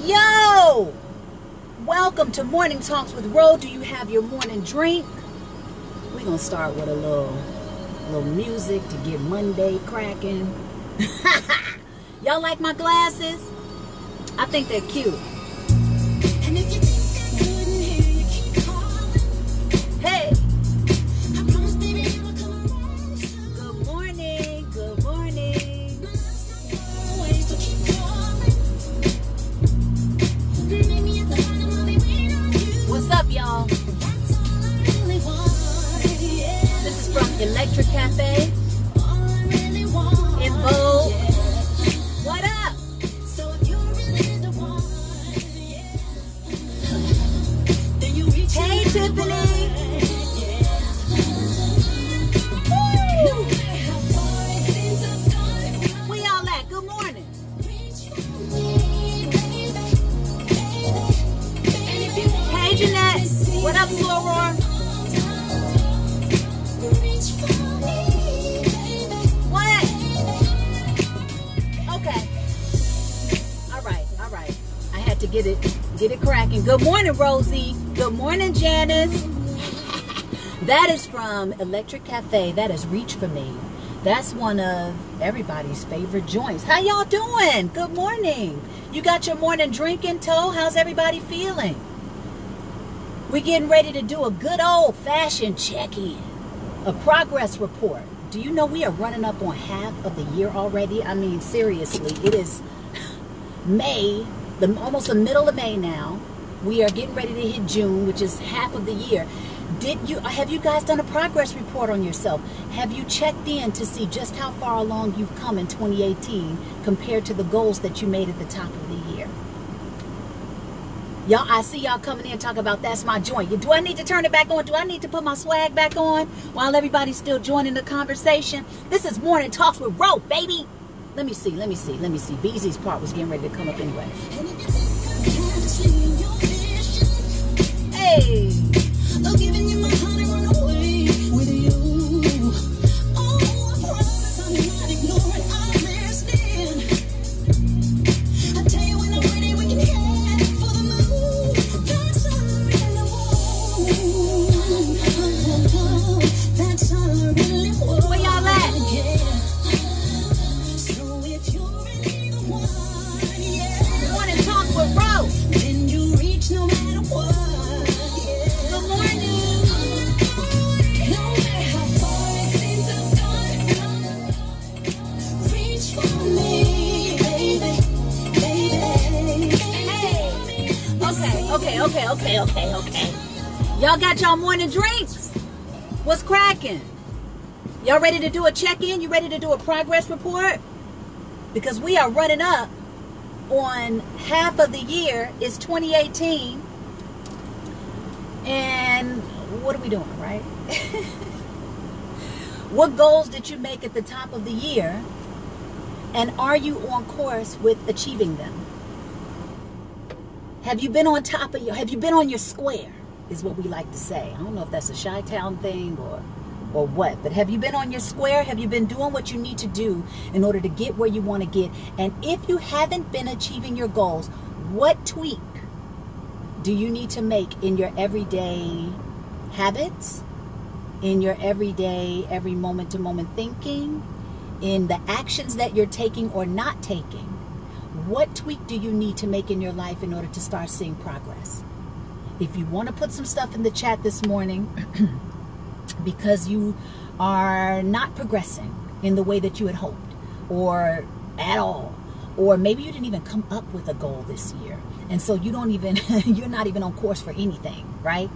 Yo! Welcome to Morning Talks with Ro. Do you have your morning drink? We're going to start with a little music to get Monday cracking. Y'all like my glasses? I think they're cute. And if you think I couldn't hear you, keep calling. Hey! I promise, baby, I will come around soon. Good morning, good morning. So keep calling. What's up, y'all? This is from Electric Cafe in Vogue. What up? Hey, Tiffany. Woo. Where y'all at? Good morning. Hey, Jeanette. What up, Flora? What? Okay. All right. I had to get it cracking. Good morning, Rosie. Good morning, Janice. That is from Electric Cafe. That is Reach For Me. That's one of everybody's favorite joints. How y'all doing? Good morning. You got your morning drink in tow? How's everybody feeling? We're getting ready to do a good old-fashioned check-in, a progress report. Do you know we are running up on half of the year already? I mean, seriously, it is May, almost the middle of May now. We are getting ready to hit June, which is half of the year. Have you guys done a progress report on yourself? Have you checked in to see just how far along you've come in 2018 compared to the goals that you made at the top of the year? Y'all, I see y'all coming in talking about that's my joint. Do I need to turn it back on? Do I need to put my swag back on while everybody's still joining the conversation? This is Morning Talks with Ro, baby. Let me see. Beezy's part was getting ready to come up anyway. Hey. I'm giving you my heart and run away with you. Oh, I promise I'm not ignoring, I'm listening. I tell you when I'm ready, we can head for the moon. That's all I really want. That's all I really want. Where y'all at? So if you're really the one, yeah. Morning Talk with Ro. Then you reach no matter what. Okay. Y'all got y'all morning drinks? What's cracking? Y'all ready to do a check-in? You ready to do a progress report? Because we are running up on half of the year. It's 2018. And what are we doing, right? What goals did you make at the top of the year? And are you on course with achieving them? Have you been on top of have you been on your square, is what we like to say. I don't know if that's a Chi-Town thing or what, but have you been on your square? Have you been doing what you need to do in order to get where you want to get? And if you haven't been achieving your goals, what tweak do you need to make in your everyday habits, in your everyday, every moment-to-moment thinking, in the actions that you're taking or not taking? What tweak do you need to make in your life in order to start seeing progress? If you want to put some stuff in the chat this morning because you are not progressing in the way that you had hoped or at all, or maybe you didn't even come up with a goal this year, and so you don't even you're not even on course for anything, right?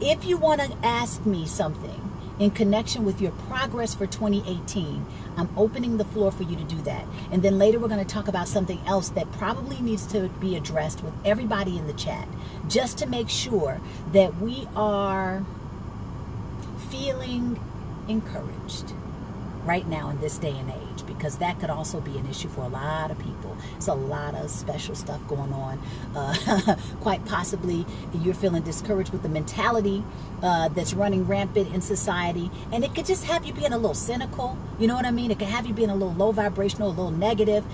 If you want to ask me something in connection with your progress for 2018, I'm opening the floor for you to do that. And then later we're going to talk about something else that probably needs to be addressed with everybody in the chat, just to make sure that we are feeling encouraged. right now in this day and age, because that could also be an issue for a lot of people. It's a lot of special stuff going on. Quite possibly you're feeling discouraged with the mentality that's running rampant in society, and it could just have you being a little cynical. You know what I mean? It could have you being a little low vibrational, a little negative.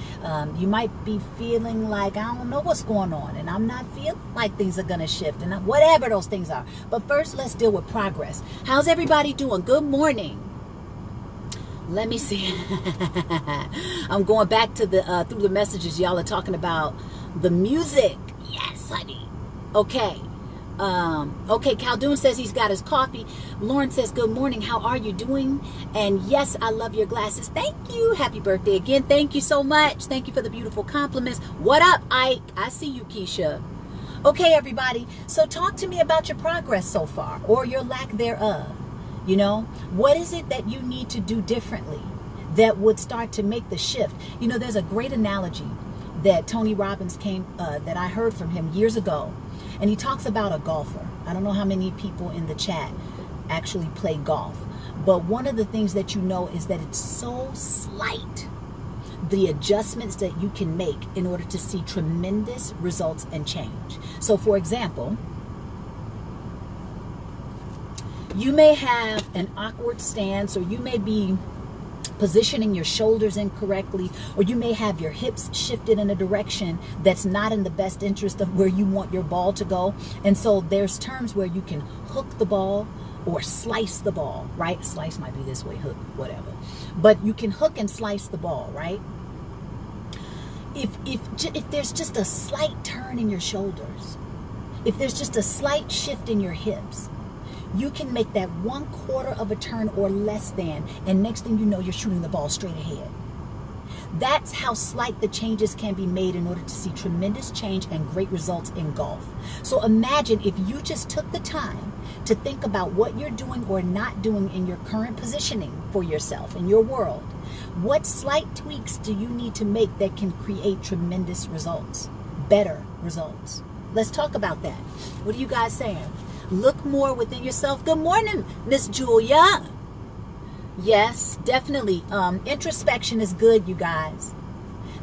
You might be feeling like, I don't know what's going on, and I'm not feeling like things are going to shift, and whatever those things are. But first, let's deal with progress. How's everybody doing? Good morning. Let me see. I'm going back to the through the messages. Y'all are talking about the music. Yes, honey. Okay. Okay, Caldoon says he's got his coffee. Lauren says, good morning. How are you doing? And yes, I love your glasses. Thank you. Happy birthday again. Thank you so much. Thank you for the beautiful compliments. What up, Ike? I see you, Keisha. Okay, everybody. So talk to me about your progress so far, or your lack thereof. You know, what is it that you need to do differently that would start to make the shift? You know, there's a great analogy that Tony Robbins that I heard from him years ago. And he talks about a golfer. I don't know how many people in the chat actually play golf. But one of the things that you know is that it's so slight, the adjustments that you can make in order to see tremendous results and change. So, for example, you may have an awkward stance, or you may be positioning your shoulders incorrectly, or you may have your hips shifted in a direction that's not in the best interest of where you want your ball to go. And so there's terms where you can hook the ball or slice the ball, right? Slice might be this way, hook, whatever. But you can hook and slice the ball, right? If there's just a slight turn in your shoulders, if there's just a slight shift in your hips, you can make that 1/4 of a turn or less than, and next thing you know, you're shooting the ball straight ahead. That's how slight the changes can be made in order to see tremendous change and great results in golf. So imagine if you just took the time to think about what you're doing or not doing in your current positioning for yourself in your world. What slight tweaks do you need to make that can create tremendous results, better results? Let's talk about that. What are you guys saying? Look more within yourself. Good morning, Miss Julia. Yes, definitely. Introspection is good, you guys,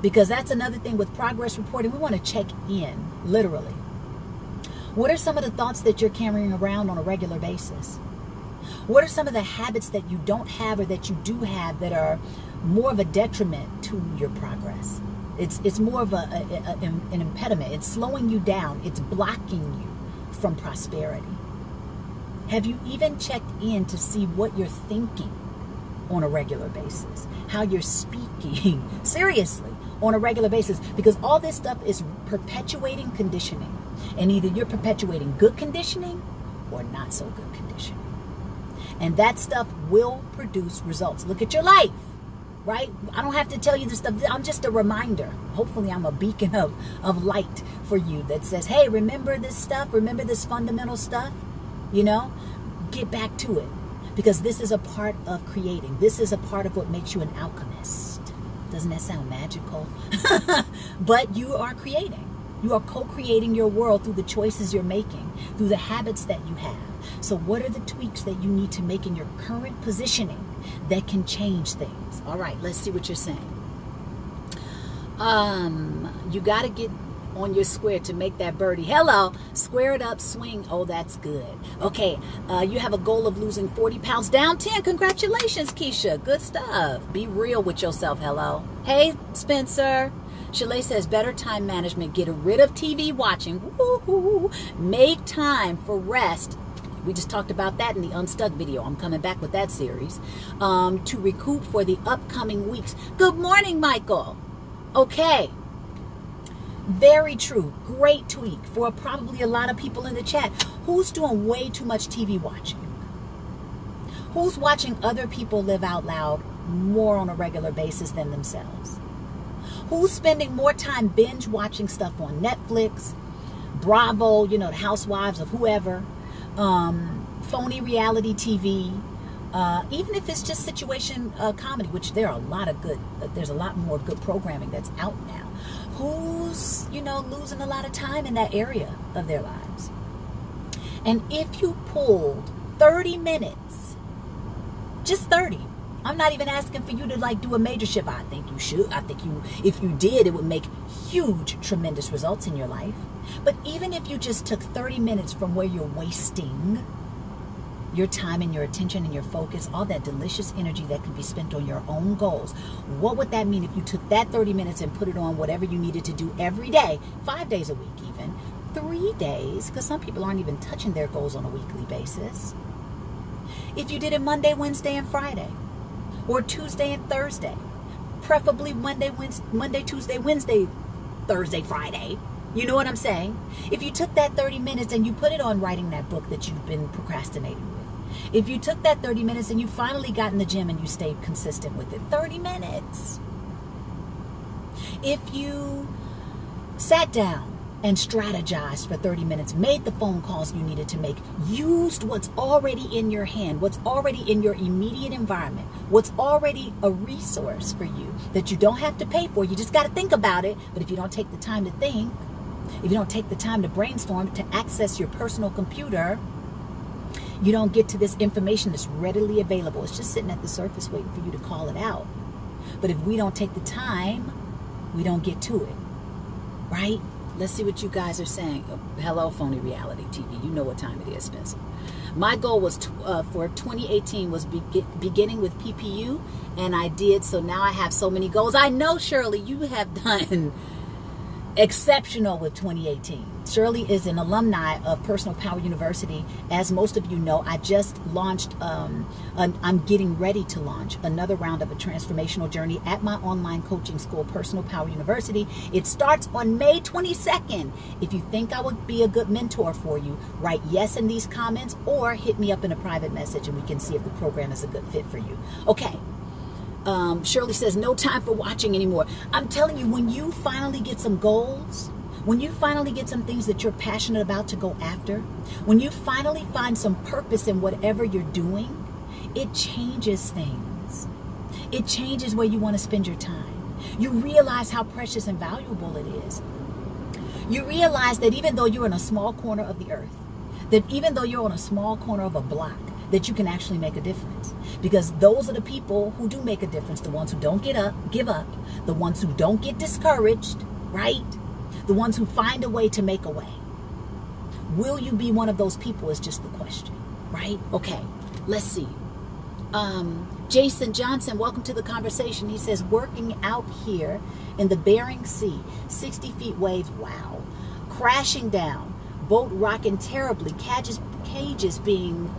because that's another thing with progress reporting. We want to check in, literally. What are some of the thoughts that you're carrying around on a regular basis? What are some of the habits that you don't have or that you do have that are more of a detriment to your progress? It's more of an impediment. It's slowing you down. It's blocking you from prosperity. Have you even checked in to see what you're thinking on a regular basis? How you're speaking, seriously, on a regular basis? Because all this stuff is perpetuating conditioning. And either you're perpetuating good conditioning or not so good conditioning. And that stuff will produce results. Look at your life, right? I don't have to tell you this stuff. I'm just a reminder. Hopefully I'm a beacon of light for you that says, hey, remember this stuff? Remember this fundamental stuff? You know, get back to it. Because this is a part of creating. This is a part of what makes you an alchemist. Doesn't that sound magical? But you are creating. You are co-creating your world through the choices you're making, through the habits that you have. So what are the tweaks that you need to make in your current positioning that can change things? All right, let's see what you're saying. You got to get on your square to make that birdie. Hello, square it up, swing. Oh, that's good. Okay, you have a goal of losing 40 pounds, down 10. Congratulations, Keisha. Good stuff. Be real with yourself. Hello. Hey, Spencer. Chalet says better time management. Get rid of TV watching. Woo-hoo. Make time for rest. We just talked about that in the Unstuck video. I'm coming back with that series. To recoup for the upcoming weeks. Good morning, Michael. Okay. Very true. Great tweak for probably a lot of people in the chat. Who's doing way too much TV watching? Who's watching other people live out loud more on a regular basis than themselves? Who's spending more time binge watching stuff on Netflix, Bravo, you know, the housewives of whoever, phony reality TV, even if it's just situation comedy, which there are a lot of good, there's a lot more good programming that's out now. Who's, you know, losing a lot of time in that area of their lives? And if you pulled 30 minutes, just 30, I'm not even asking for you to like do a major shift. I think you should. I think if you did, it would make huge, tremendous results in your life. But even if you just took 30 minutes from where you're wasting your time and your attention and your focus, all that delicious energy that could be spent on your own goals, what would that mean if you took that 30 minutes and put it on whatever you needed to do every day, 5 days a week even, 3 days, because some people aren't even touching their goals on a weekly basis. If you did it Monday, Wednesday, and Friday, or Tuesday and Thursday, preferably Monday, Tuesday, Wednesday, Thursday, Friday. You know what I'm saying? If you took that 30 minutes and you put it on writing that book that you've been procrastinating with, if you took that 30 minutes and you finally got in the gym and you stayed consistent with it, 30 minutes. If you sat down and strategized for 30 minutes, made the phone calls you needed to make, used what's already in your hand, what's already in your immediate environment, what's already a resource for you that you don't have to pay for. You just got to think about it. But if you don't take the time to think, if you don't take the time to brainstorm, to access your personal computer, you don't get to this information that's readily available. It's just sitting at the surface waiting for you to call it out. But if we don't take the time, we don't get to it, right? Let's see what you guys are saying. Hello, Phony Reality TV. You know what time it is, Spencer. My goal was for 2018 was beginning with PPU, and I did. So now I have so many goals. I know, Shirley, you have done exceptional with 2018. Shirley is an alumni of Personal Power University. As most of you know, I just launched, I'm getting ready to launch another round of a transformational journey at my online coaching school, Personal Power University. It starts on May 22nd. If you think I would be a good mentor for you, write yes in these comments or hit me up in a private message and we can see if the program is a good fit for you. Okay. Shirley says, no time for watching anymore. I'm telling you, when you finally get some goals, when you finally get some things that you're passionate about to go after, when you finally find some purpose in whatever you're doing, it changes things. It changes where you want to spend your time. You realize how precious and valuable it is. You realize that even though you're in a small corner of the earth, that even though you're on a small corner of a block, that you can actually make a difference. Because those are the people who do make a difference, the ones who don't give up, the ones who don't get discouraged, right? The ones who find a way to make a way. Will you be one of those people is just the question, right? Okay, let's see. Jason Johnson, welcome to the conversation. He says, working out here in the Bering Sea, 60 feet waves, wow. Crashing down, boat rocking terribly, cages being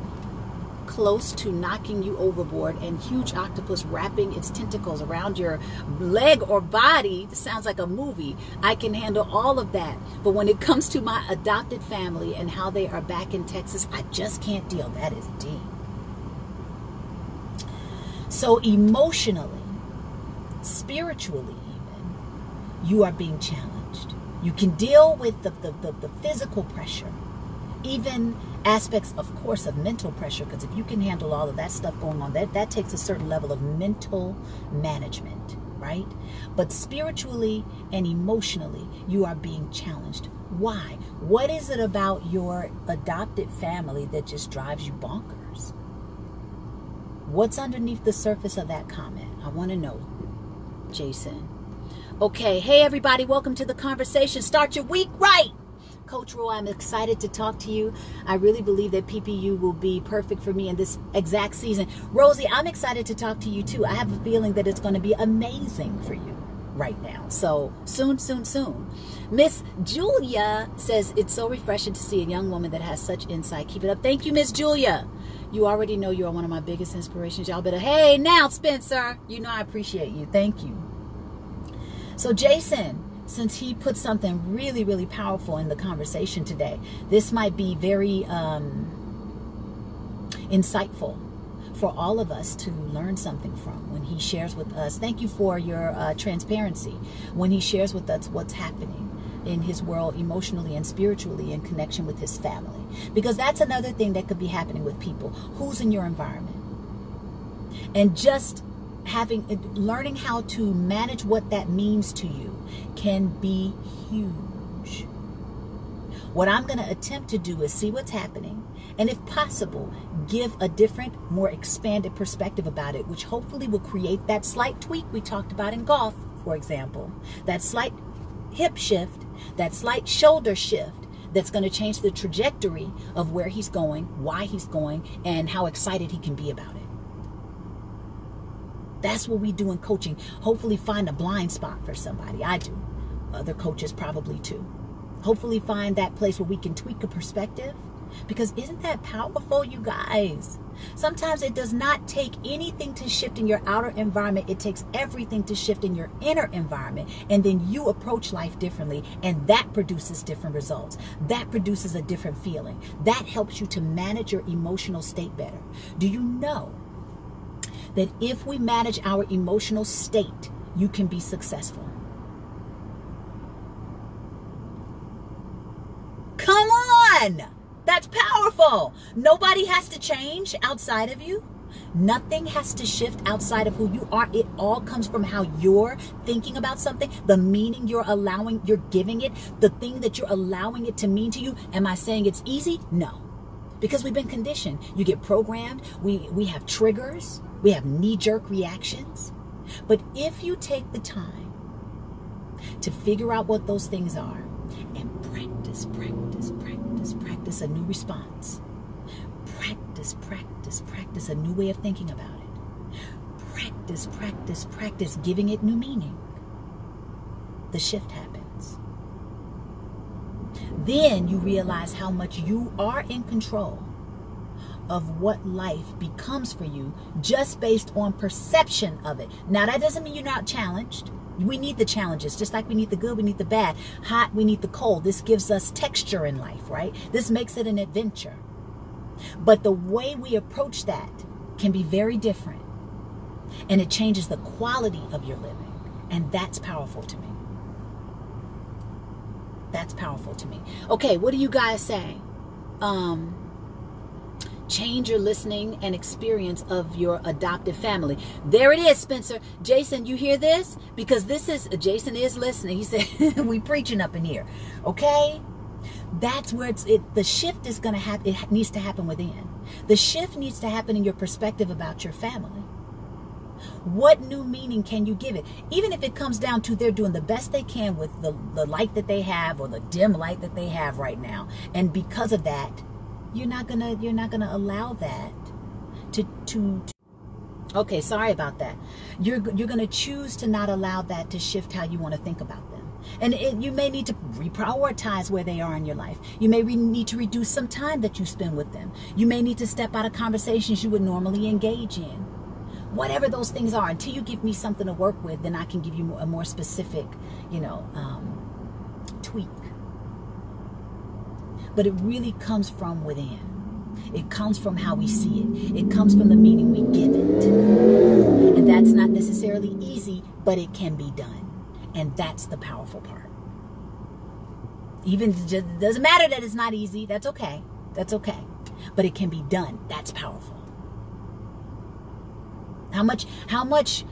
close to knocking you overboard, and huge octopus wrapping its tentacles around your leg or body. This sounds like a movie. I can handle all of that. But when it comes to my adopted family and how they are back in Texas, I just can't deal. That is deep. So emotionally, spiritually even, you are being challenged. You can deal with the physical pressure, even aspects, of course, of mental pressure, because if you can handle all of that stuff going on, that takes a certain level of mental management, right? But spiritually and emotionally, you are being challenged. Why? What is it about your adopted family that just drives you bonkers? What's underneath the surface of that comment? I want to know, Jason. Okay, hey everybody, welcome to the conversation. Start your week right. Coach Roy, I'm excited to talk to you. I really believe that PPU will be perfect for me in this exact season. Rosie, I'm excited to talk to you too. I have a feeling that it's going to be amazing for you right now. So soon, soon, soon. Miss Julia says, it's so refreshing to see a young woman that has such insight. Keep it up. Thank you, Miss Julia. You already know you are one of my biggest inspirations. Y'all better, hey, now, Spencer. You know I appreciate you. Thank you. So Jason, since he put something really, really powerful in the conversation today, this might be very insightful for all of us to learn something from when he shares with us. Thank you for your transparency. When he shares with us what's happening in his world emotionally and spiritually in connection with his family. Because that's another thing that could be happening with people. Who's in your environment? And just learning how to manage what that means to you can be huge. What I'm going to attempt to do is see what's happening, and if possible, give a different, more expanded perspective about it, which hopefully will create that slight tweak we talked about in golf, for example. That slight hip shift, that slight shoulder shift that's going to change the trajectory of where he's going, why he's going, and how excited he can be about it. That's what we do in coaching. Hopefully find a blind spot for somebody. I do. Other coaches probably too. Hopefully find that place where we can tweak a perspective. Because isn't that powerful, you guys? Sometimes it does not take anything to shift in your outer environment. It takes everything to shift in your inner environment. And then you approach life differently. And that produces different results. That produces a different feeling. That helps you to manage your emotional state better. Do you know that if we manage our emotional state, you can be successful? Come on! That's powerful. Nobody has to change outside of you. Nothing has to shift outside of who you are. It all comes from how you're thinking about something, the meaning you're giving it, the thing that you're allowing it to mean to you. Am I saying it's easy? No. Because we've been conditioned. You get programmed. We have triggers. We have knee-jerk reactions. But if you take the time to figure out what those things are and practice a new response, practice a new way of thinking about it, practice giving it new meaning, the shift happens. Then you realize how much you are in control of what life becomes for you just based on perception of it. Now, that doesn't mean you're not challenged. We need the challenges, just like we need the good, we need the bad. Hot, we need the cold. This gives us texture in life, right? This makes it an adventure. But the way we approach that can be very different. And it changes the quality of your living. And that's powerful to me. That's powerful to me. Okay, what are you guys saying? Change your listening and experience of your adoptive family. There it is, Spencer. Jason, you hear this? Because Jason is listening. He said, we preaching up in here. Okay? That's where the shift is going to happen. It needs to happen within. The shift needs to happen in your perspective about your family. What new meaning can you give it? Even if it comes down to they're doing the best they can with the light that they have, or the dim light that they have right now. And because of that, you're not gonna allow that to okay, sorry about that. You're gonna choose to not allow that to shift how you want to think about them. And you may need to reprioritize where they are in your life. You may need to reduce some time that you spend with them. You may need to step out of conversations you would normally engage in. Whatever those things are, until you give me something to work with, then I can give you a more specific, tweak. But it really comes from within. It comes from how we see it. It comes from the meaning we give it. And that's not necessarily easy, but it can be done. And that's the powerful part. Even it doesn't matter that it's not easy. That's okay. That's okay. But it can be done. That's powerful. How much,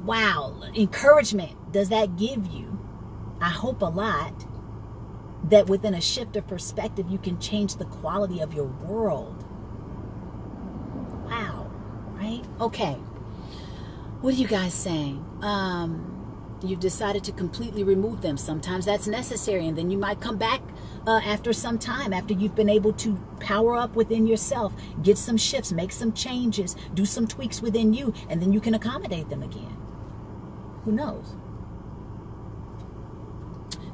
wow, encouragement does that give you? I hope a lot. That within a shift of perspective, you can change the quality of your world. Wow, right? Okay. What are you guys saying? You've decided to completely remove them. Sometimes that's necessary, and then you might come back after some time, after you've been able to power up within yourself, get some shifts, make some changes, do some tweaks within you, and then you can accommodate them again. Who knows?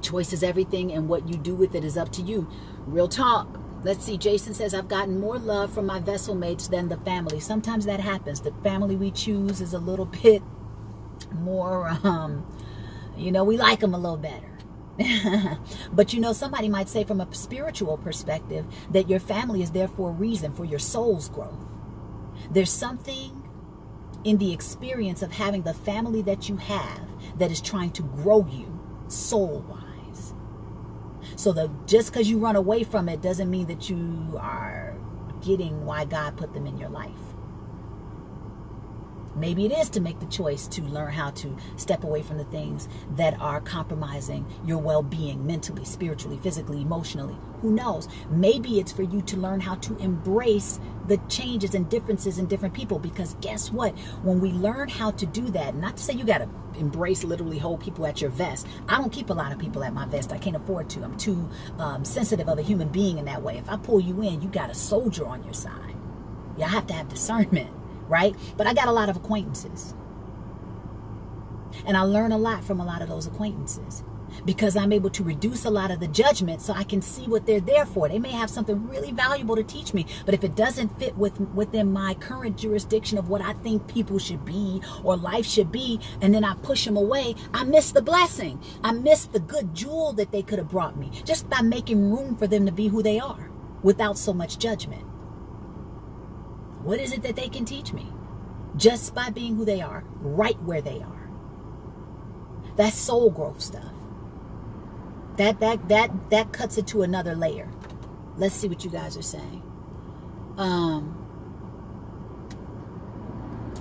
Choice is everything, and what you do with it is up to you. Real talk. Let's see. Jason says, I've gotten more love from my vessel mates than the family. Sometimes that happens. The family we choose is a little bit more, we like them a little better. But somebody might say from a spiritual perspective that your family is there for a reason, for your soul's growth. There's something in the experience of having the family that you have that is trying to grow you soul-wise. So just because you run away from it doesn't mean that you are getting why God put them in your life. Maybe it is to make the choice to learn how to step away from the things that are compromising your well-being mentally, spiritually, physically, emotionally. Who knows? Maybe it's for you to learn how to embrace the changes and differences in different people, because guess what? When we learn how to do that, not to say you got to embrace, literally hold people at your vest. I don't keep a lot of people at my vest. I can't afford to. I'm too sensitive of a human being in that way. If I pull you in, you got a soldier on your side. You have to have discernment. Right? But I got a lot of acquaintances. And I learn a lot from a lot of those acquaintances, because I'm able to reduce a lot of the judgment so I can see what they're there for. They may have something really valuable to teach me, but if it doesn't fit within my current jurisdiction of what I think people should be or life should be, and then I push them away, I miss the blessing. I miss the good jewel that they could have brought me just by making room for them to be who they are without so much judgment. What is it that they can teach me just by being who they are, right where they are? That's soul growth stuff. That cuts it to another layer. Let's see what you guys are saying.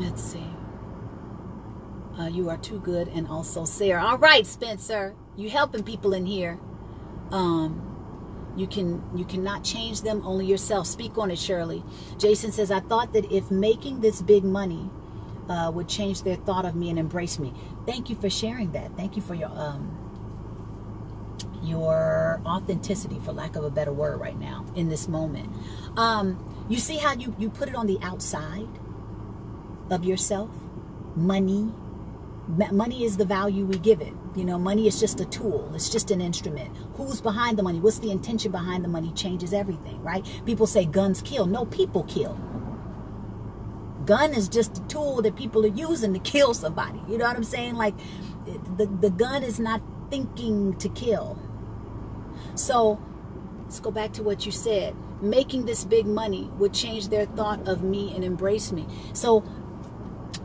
Let's see. You are too good, and also Sarah. All right, Spencer, you helping people in here. You cannot change them, only yourself. Speak on it, Shirley. Jason says, I thought that if making this big money would change their thought of me and embrace me. Thank you for sharing that. Thank you for your authenticity, for lack of a better word, right now in this moment. You see how you put it on the outside of yourself? Money is the value we give it. You know, money is just a tool. It's just an instrument. Who's behind the money? What's the intention behind the money changes everything, right? People say guns kill. No, people kill. Gun is just a tool that people are using to kill somebody. You know what I'm saying? Like, the gun is not thinking to kill. So let's go back to what you said. Making this big money would change their thought of me and embrace me. So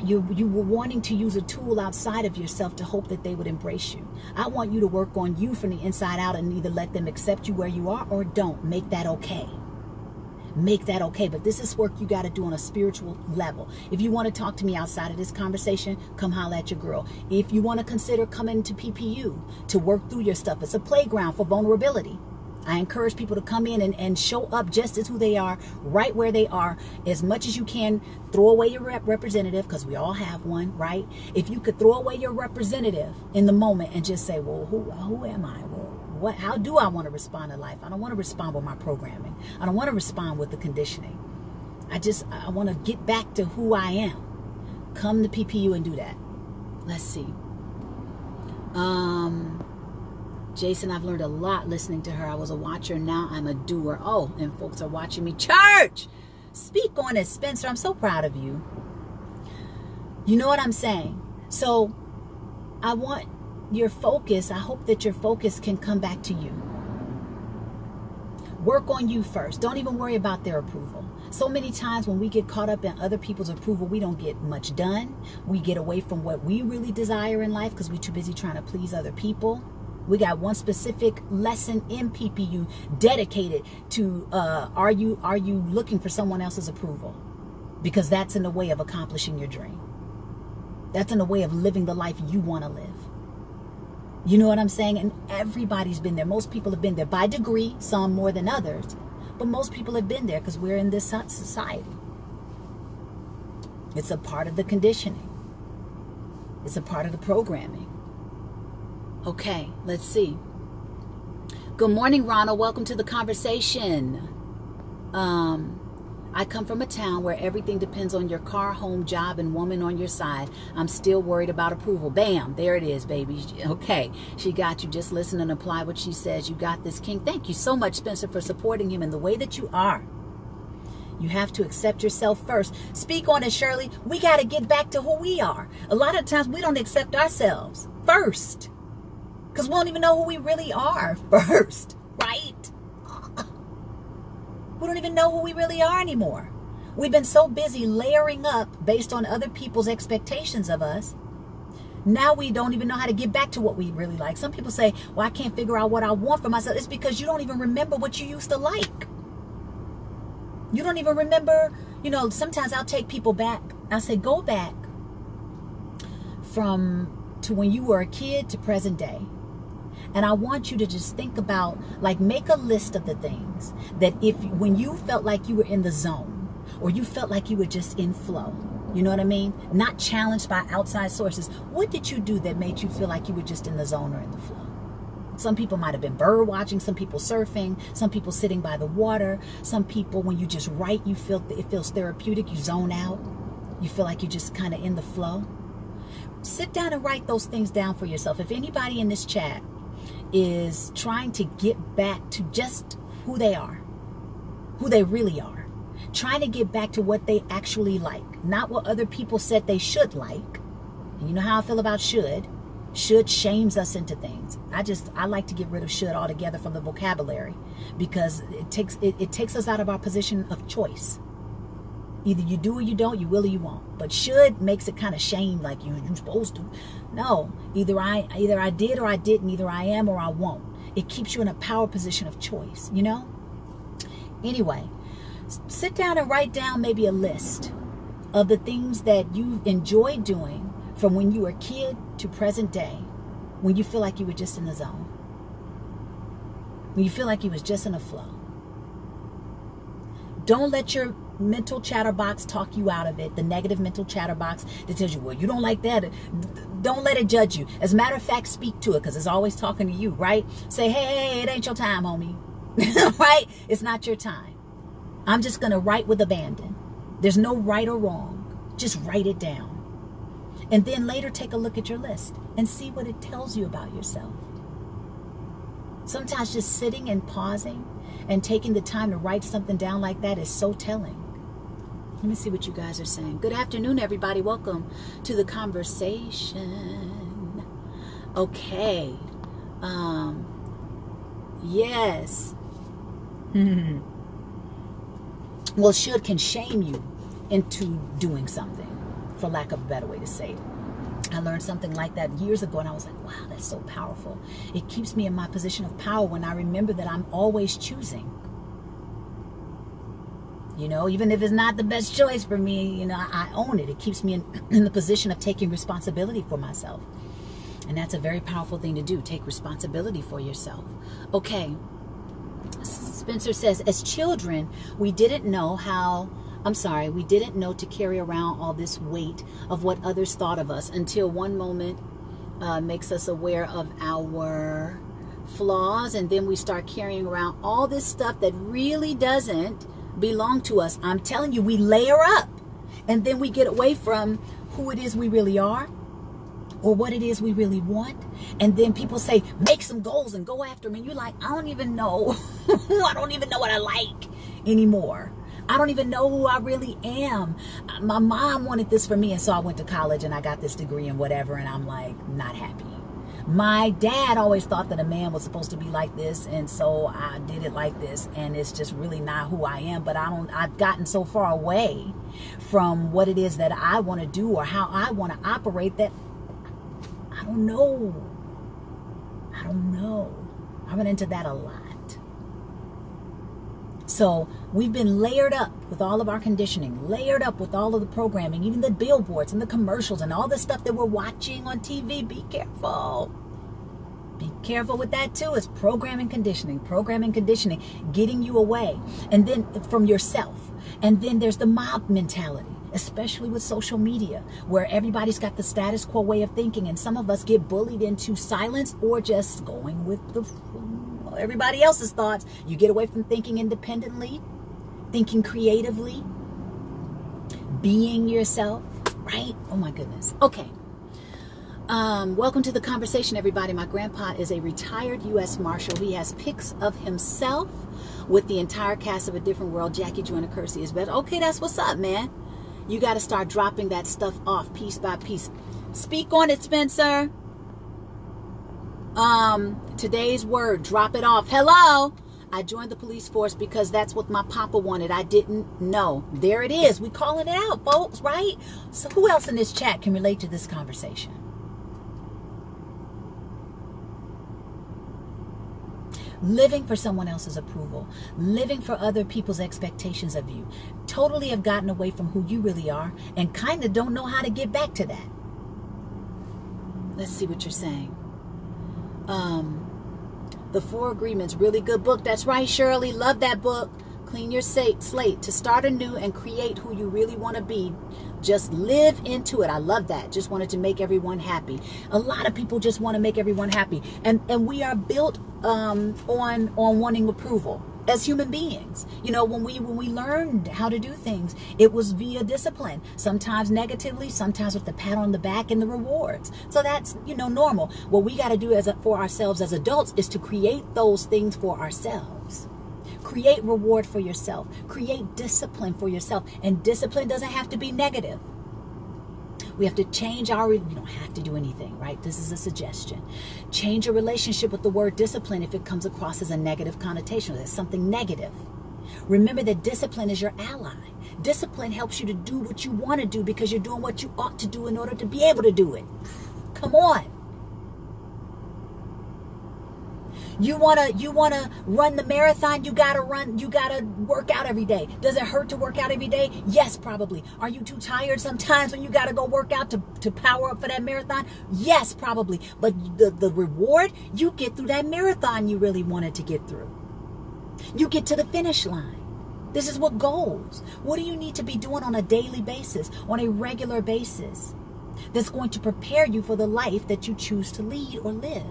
you were wanting to use a tool outside of yourself to hope that they would embrace you. I want you to work on you from the inside out and either let them accept you where you are or don't. Make that okay. Make that okay. But this is work you got to do on a spiritual level. If you want to talk to me outside of this conversation, come holler at your girl. If you want to consider coming to PPU to work through your stuff, it's a playground for vulnerability. I encourage people to come in and show up just as who they are, right where they are, as much as you can. Throw away your representative, because we all have one, right? If you could throw away your representative in the moment and just say, well, who am I? Well, how do I want to respond to life? I don't want to respond with my programming. I don't want to respond with the conditioning. I want to get back to who I am. Come to PPU and do that. Let's see. Jason, I've learned a lot listening to her. I was a watcher, now I'm a doer. Oh, and folks are watching me. Church! Speak on it, Spencer. I'm so proud of you. You know what I'm saying? So I want your focus. I hope that your focus can come back to you. Work on you first. Don't even worry about their approval. So many times when we get caught up in other people's approval, we don't get much done. We get away from what we really desire in life because we're too busy trying to please other people. We got one specific lesson in PPU dedicated to are you looking for someone else's approval? Because that's in the way of accomplishing your dream. That's in the way of living the life you want to live. You know what I'm saying? And everybody's been there. Most people have been there by degree, some more than others. But most people have been there because we're in this society. It's a part of the conditioning. It's a part of the programming. Okay, let's see. Good morning, Rhona. Welcome to the conversation. I come from a town where everything depends on your car, home, job, and woman on your side. I'm still worried about approval. Bam, there it is, baby. Okay, she got you. Just listen and apply what she says. You got this, King. Thank you so much, Spencer, for supporting him in the way that you are. You have to accept yourself first. Speak on it, Shirley. We got to get back to who we are. A lot of times we don't accept ourselves first because we don't even know who we really are first, right? We don't even know who we really are anymore. We've been so busy layering up based on other people's expectations of us. Now we don't even know how to get back to what we really like. Some people say, well, I can't figure out what I want for myself. It's because you don't even remember what you used to like. You don't even remember, you know, sometimes I'll take people back. I'll say, go back to when you were a kid to present day. And I want you to just think about, like, make a list of the things that when you felt like you were in the zone, or you felt like you were just in flow, you know what I mean? Not challenged by outside sources. What did you do that made you feel like you were just in the zone or in the flow? Some people might have been bird watching, some people surfing, some people sitting by the water, some people, when you just write, it feels therapeutic, you zone out. You feel like you're just kind of in the flow. Sit down and write those things down for yourself. If anybody in this chat is trying to get back to just who they are, who they really are, trying to get back to what they actually like, not what other people said they should like. And you know how I feel about should. Should shames us into things. I like to get rid of should altogether from the vocabulary, because it takes us out of our position of choice. Either you do or you don't, you will or you won't. But should makes it kind of shame, like you're supposed to. No, either I did or I didn't, either I am or I won't. It keeps you in a power position of choice, you know? Anyway, sit down and write down maybe a list of the things that you enjoyed doing from when you were a kid to present day, when you feel like you were just in the zone, when you feel like you was just in a flow. Don't let your mental chatterbox talk you out of it, the negative mental chatterbox that tells you, well, you don't like that. Don't let it judge you. As a matter of fact, speak to it, because it's always talking to you, right? Say, hey, it ain't your time, homie. Right? It's not your time. I'm just going to write with abandon. There's no right or wrong. Just write it down. And then later take a look at your list and see what it tells you about yourself. Sometimes just sitting and pausing and taking the time to write something down like that is so telling. Let me see what you guys are saying. Good afternoon, everybody. Welcome to the conversation. Okay. Yes. Well, should can shame you into doing something, for lack of a better way to say it. I learned something like that years ago, and I was like, wow, that's so powerful. It keeps me in my position of power when I remember that I'm always choosing. You know, even if it's not the best choice for me, you know, I own it. It keeps me in the position of taking responsibility for myself. And that's a very powerful thing to do, take responsibility for yourself. Okay. Spencer says, as children, we didn't know to carry around all this weight of what others thought of us until one moment makes us aware of our flaws, and then we start carrying around all this stuff that really doesn't belong to us. I'm telling you, we layer up, and then we get away from who it is we really are, or what it is we really want. And then people say, make some goals and go after them. And you're like, I don't even know. I don't even know what I like anymore. I don't even know who I really am. My mom wanted this for me, and so I went to college and I got this degree and whatever, and I'm like, not happy. My dad always thought that a man was supposed to be like this, and so I did it like this, and it's just really not who I am. But I've gotten so far away from what it is that I want to do or how I want to operate that I don't know. I run into that a lot. So we've been layered up with all of our conditioning, layered up with all of the programming, even the billboards and the commercials and all the stuff that we're watching on TV. Be careful. Be careful with that too. It's programming, conditioning, getting you away. And then from yourself. And then there's the mob mentality, especially with social media, where everybody's got the status quo way of thinking. And some of us get bullied into silence or just going with everybody else's thoughts. You get away from thinking independently, thinking creatively, being yourself, right? Oh my goodness. Okay. Welcome to the conversation, everybody. My grandpa is a retired U.S. Marshal. He has pics of himself with the entire cast of A Different World. Jackie Joyner Kersey is better. Okay, that's what's up, man. You got to start dropping that stuff off piece by piece. Speak on it, Spencer. Today's word, drop it off. Hello. I joined the police force because that's what my papa wanted. I didn't know. There it is. We calling it out, folks, right? So who else in this chat can relate to this conversation? Living for someone else's approval, living for other people's expectations of you, totally have gotten away from who you really are and kind of don't know how to get back to that. Let's see what you're saying. The Four Agreements, really good book. That's right, Shirley. Love that book. Clean your slate to start anew and create who you really want to be. Just live into it. I love that. Just wanted to make everyone happy. A lot of people just want to make everyone happy. And we are built on wanting approval as human beings. You know, when we learned how to do things, it was via discipline, sometimes negatively, sometimes with the pat on the back and the rewards. So that's, you know, normal. What we got to do for ourselves as adults is to create those things for ourselves. Create reward for yourself. Create discipline for yourself. And discipline doesn't have to be negative. We have to change you don't have to do anything, right? This is a suggestion. Change your relationship with the word discipline if it comes across as a negative connotation, as something negative. Remember that discipline is your ally. Discipline helps you to do what you want to do because you're doing what you ought to do in order to be able to do it. Come on. You wanna run the marathon, you gotta work out every day. Does it hurt to work out every day? Yes, probably. Are you too tired sometimes when you gotta go work out to power up for that marathon? Yes, probably. But the reward, you get through that marathon you really wanted to get through. You get to the finish line. This is what goals. What do you need to be doing on a daily basis, on a regular basis, that's going to prepare you for the life that you choose to lead or live?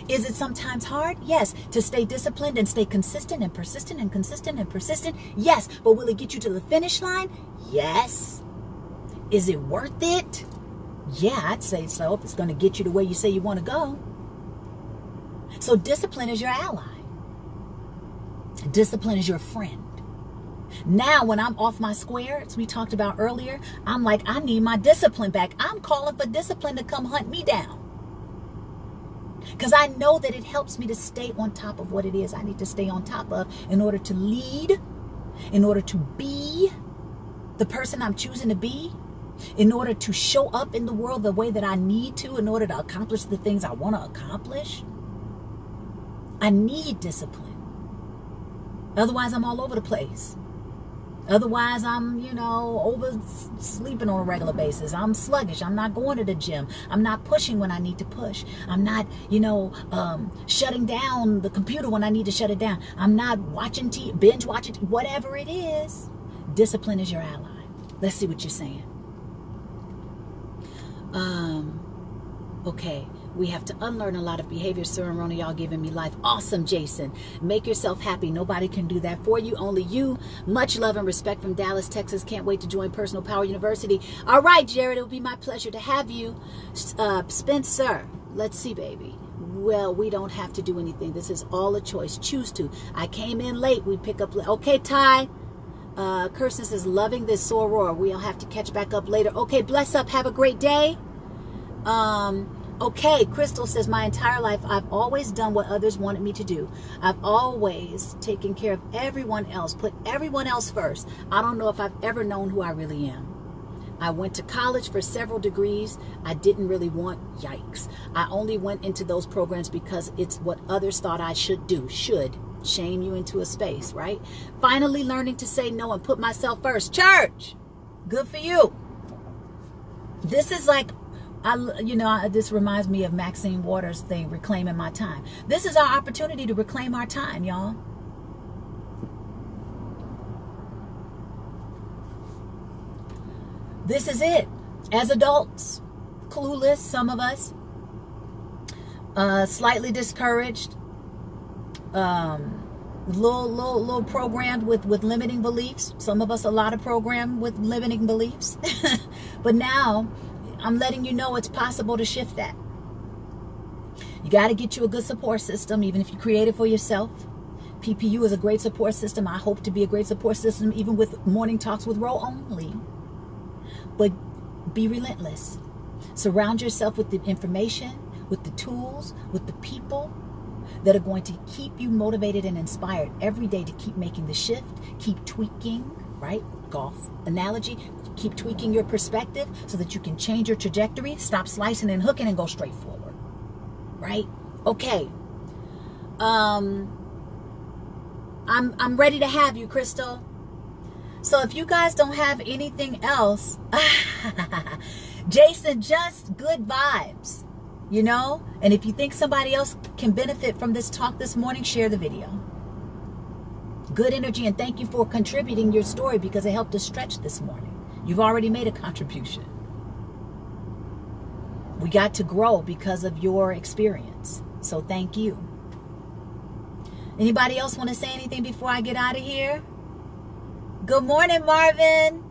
Is it sometimes hard? Yes. To stay disciplined and stay consistent and persistent and consistent and persistent? Yes. But will it get you to the finish line? Yes. Is it worth it? Yeah, I'd say so. If it's going to get you to where you say you want to go. So discipline is your ally. Discipline is your friend. Now, when I'm off my square, as we talked about earlier, I'm like, I need my discipline back. I'm calling for discipline to come hunt me down. Because I know that it helps me to stay on top of what it is I need to stay on top of in order to lead, in order to be the person I'm choosing to be, in order to show up in the world the way that I need to, in order to accomplish the things I want to accomplish. I need discipline. Otherwise, I'm all over the place. Otherwise, I'm, oversleeping on a regular basis. I'm sluggish. I'm not going to the gym. I'm not pushing when I need to push. I'm not, shutting down the computer when I need to shut it down. I'm not watching binge watching, whatever it is. Discipline is your ally. Let's see what you're saying. Okay. We have to unlearn a lot of behaviors. Sir and Rhona, y'all giving me life. Awesome, Jason. Make yourself happy. Nobody can do that for you. Only you. Much love and respect from Dallas, Texas. Can't wait to join Personal Power University. All right, Jared. It will be my pleasure to have you. Spencer, let's see, baby. Well, we don't have to do anything. This is all a choice. Choose to. I came in late. We pick up late. Okay, Ty. Kirsten says, loving this soror. We'll have to catch back up later. Okay, bless up. Have a great day. Okay, Crystal says, my entire life, I've always done what others wanted me to do. I've always taken care of everyone else, put everyone else first. I don't know if I've ever known who I really am. I went to college for several degrees I didn't really want. Yikes. I only went into those programs because it's what others thought I should do. Should shame you into a space, right? Finally learning to say no and put myself first. Church, good for you. This is like, this reminds me of Maxine Waters' thing, reclaiming my time. This is our opportunity to reclaim our time, y'all. This is it. As adults, clueless, some of us, slightly discouraged, little programmed with limiting beliefs. Some of us a lot of programmed with limiting beliefs. But now, I'm letting you know it's possible to shift that. You got to get you a good support system, even if you create it for yourself. PPU is a great support system. I hope to be a great support system, even with morning talks with Ro only. But be relentless. Surround yourself with the information, with the tools, with the people that are going to keep you motivated and inspired every day to keep making the shift, keep tweaking, right? Golf analogy. Keep tweaking your perspective so that you can change your trajectory, stop slicing and hooking and go straight forward. Right? Okay. I'm ready to have you, Crystal. So if you guys don't have anything else, Jason, just good vibes, you know? And if you think somebody else can benefit from this talk this morning, share the video. Good energy, and thank you for contributing your story because it helped us stretch this morning. You've already made a contribution. We got to grow because of your experience. So thank you. Anybody else want to say anything before I get out of here? Good morning, Marvin.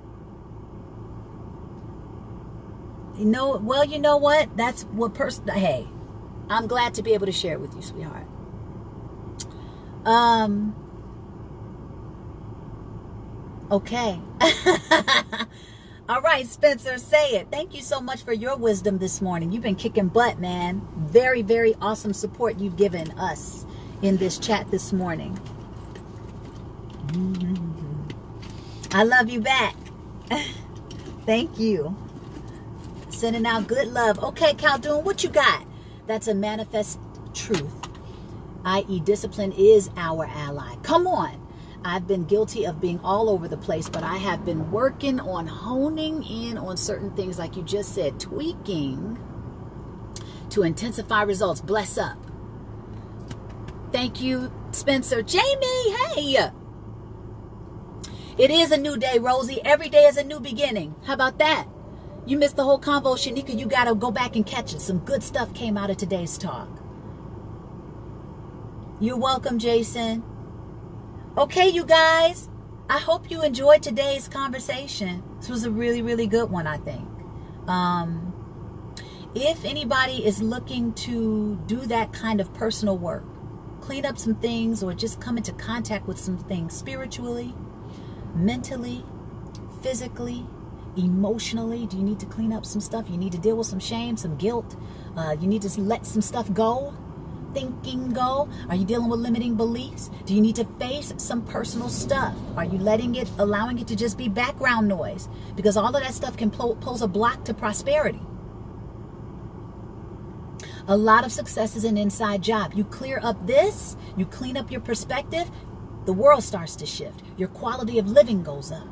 You know what? That's what hey, I'm glad to be able to share it with you, sweetheart. Okay. All right, Spencer, say it. Thank you so much for your wisdom this morning. You've been kicking butt, man. Very, very awesome support you've given us in this chat this morning. I love you back. Thank you. Sending out good love. Okay, Caldoon, what you got? That's a manifest truth, i.e. discipline is our ally. Come on. I've been guilty of being all over the place, but I have been working on honing in on certain things, like you just said, tweaking to intensify results. Bless up. Thank you, Spencer. Jamie, hey. It is a new day, Rosie. Every day is a new beginning. How about that? You missed the whole convo, Shanika. You got to go back and catch it. Some good stuff came out of today's talk. You're welcome, Jason. Okay, you guys, I hope you enjoyed today's conversation. This was a really, really good one, I think. If anybody is looking to do that kind of personal work, clean up some things, or just come into contact with some things spiritually, mentally, physically, emotionally, do you need to clean up some stuff? You need to deal with some shame, some guilt. You need to let some stuff go. Thinking go? Are you dealing with limiting beliefs? Do you need to face some personal stuff? Are you allowing it to just be background noise? Because all of that stuff can pose a block to prosperity. A lot of success is an inside job. You clear up this, you clean up your perspective, the world starts to shift. Your quality of living goes up.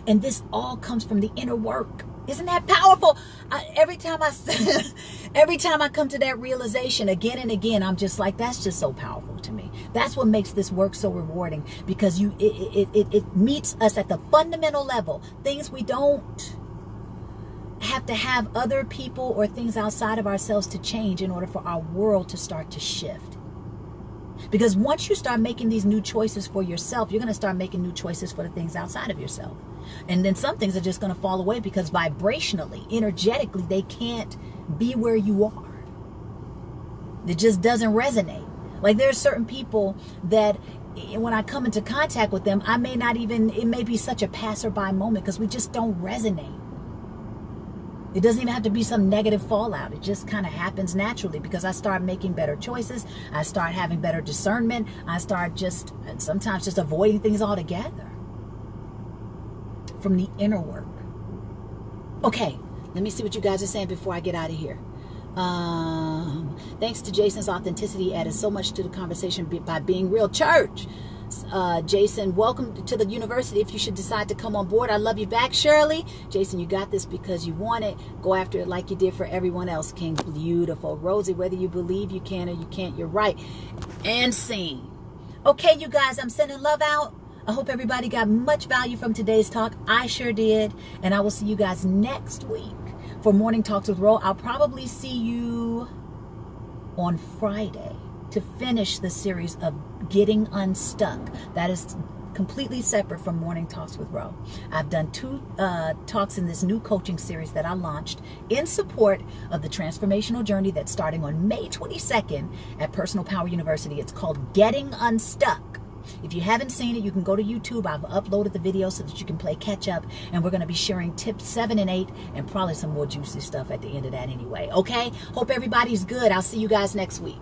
And this all comes from the inner work. Isn't that powerful? Every time I come to that realization again and again, I'm just like, that's just so powerful to me. That's what makes this work so rewarding, because it meets us at the fundamental level. Things we don't have to have other people or things outside of ourselves to change in order for our world to start to shift. Because once you start making these new choices for yourself, you're going to start making new choices for the things outside of yourself. And then some things are just going to fall away because vibrationally, energetically, they can't be where you are. It just doesn't resonate. Like, there are certain people that when I come into contact with them, it may be such a passerby moment because we just don't resonate. It doesn't even have to be some negative fallout. It just kind of happens naturally because I start making better choices. I start having better discernment. I start sometimes just avoiding things altogether. From the inner work. Okay, let me see what you guys are saying before I get out of here. Thanks to Jason's authenticity, added so much to the conversation by being real. Church. Jason, welcome to the university if you should decide to come on board. I love you back, Shirley. Jason, you got this because you want it. Go after it like you did for everyone else. King, beautiful. Rosie, whether you believe you can or you can't, you're right. And sing. Okay, you guys, I'm sending love out. I hope everybody got much value from today's talk. I sure did. And I will see you guys next week for Morning Talks with Ro. I'll probably see you on Friday to finish the series of Getting Unstuck. That is completely separate from Morning Talks with Ro. I've done 2 talks in this new coaching series that I launched in support of the transformational journey that's starting on May 22nd at Personal Power University. It's called Getting Unstuck. If you haven't seen it, you can go to YouTube. I've uploaded the video so that you can play catch up. And we're going to be sharing tips 7 and 8 and probably some more juicy stuff at the end of that anyway. Okay? Hope everybody's good. I'll see you guys next week.